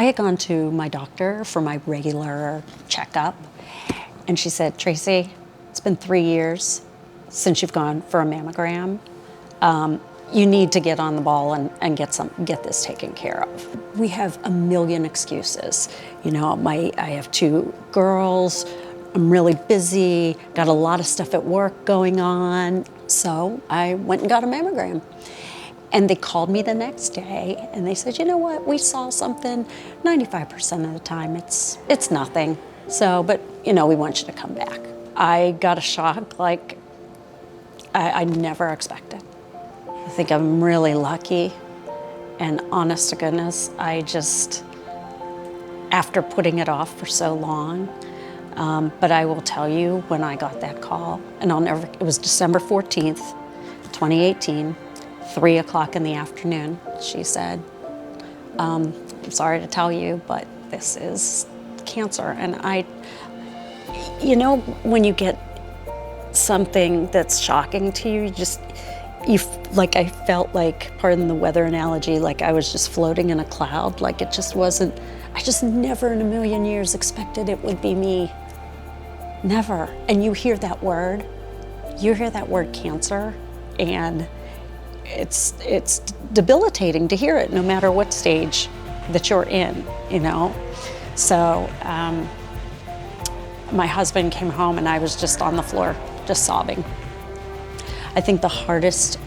I had gone to my doctor for my regular checkup, and she said, Tracy, it's been 3 years since you've gone for a mammogram. You need to get on the ball and get this taken care of. We have a million excuses. You know, I have 2 girls, I'm really busy, got a lot of stuff at work going on. So I went and got a mammogram. And they called me the next day and they said, you know what, we saw something, 95% of the time it's nothing. So, but you know, we want you to come back. I got a shock like I never expected. I think I'm really lucky, and honest to goodness, I just, after putting it off for so long, but I will tell you, when I got that call, and it was December 14th, 2018, 3 o'clock in the afternoon, she said, I'm sorry to tell you, but this is cancer. And you know, when you get something that's shocking to you, like I felt like, pardon the weather analogy, like I was just floating in a cloud, like it just wasn't, I just never in a million years expected it would be me. Never. And you hear that word cancer, and it's debilitating to hear it no matter what stage that you're in, you know. So my husband came home and I was just on the floor, just sobbing. I think the hardest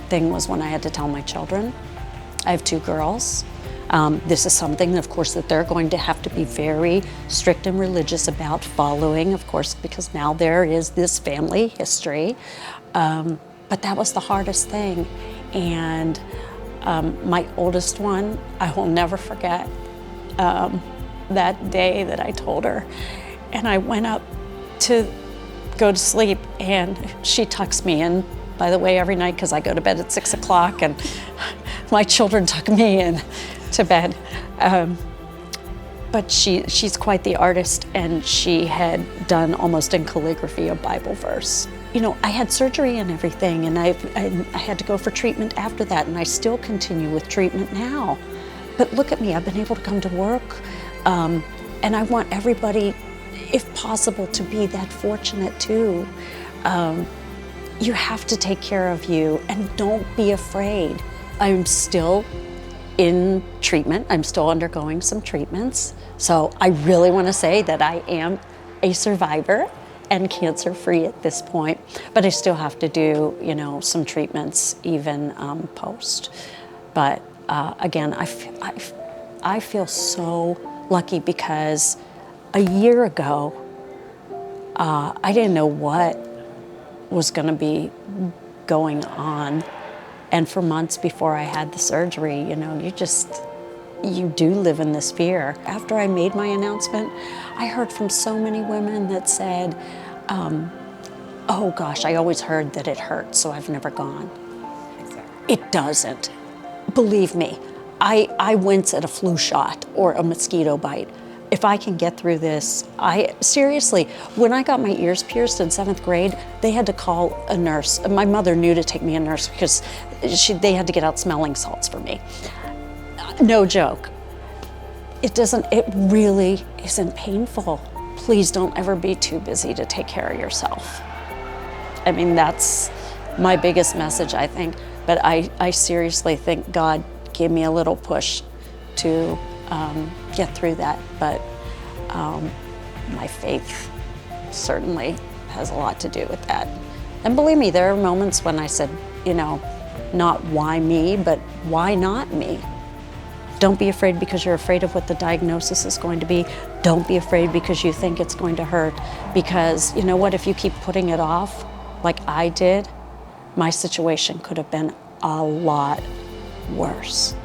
thing was when I had to tell my children. I have 2 girls. This is something, of course, that they're going to have to be very strict and religious about following, of course, because now there is this family history. But that was the hardest thing. And my oldest one, I will never forget that day that I told her. And I went up to go to sleep, and she tucks me in, by the way, every night, because I go to bed at 6 o'clock, and my children tuck me in to bed. But she's quite the artist, and she had done almost in calligraphy a Bible verse. You know, I had surgery and everything, and I had to go for treatment after that, and I still continue with treatment now. But look at me, I've been able to come to work, and I want everybody, if possible, to be that fortunate too. You have to take care of you, and don't be afraid. I'm still in treatment. I'm still undergoing some treatments. So I really want to say that I am a survivor and cancer-free at this point, but I still have to do, you know, some treatments even post. But again, I feel so lucky, because a year ago, I didn't know what was going to be going on. And for months before I had the surgery, you know, you do live in this fear. After I made my announcement, I heard from so many women that said, oh gosh, I always heard that it hurts, so I've never gone. Exactly. It doesn't. Believe me, I wince at a flu shot or a mosquito bite. If I can get through this, seriously, when I got my ears pierced in 7th grade, they had to call a nurse. My mother knew to take me a nurse because they had to get out smelling salts for me. No joke. It really isn't painful. Please don't ever be too busy to take care of yourself. I mean, that's my biggest message, I think. But I seriously think God gave me a little push to get through that. But my faith certainly has a lot to do with that. And believe me, there are moments when I said, you know, not why me, but why not me? Don't be afraid because you're afraid of what the diagnosis is going to be. Don't be afraid because you think it's going to hurt. Because you know what, if you keep putting it off, like I did, my situation could have been a lot worse.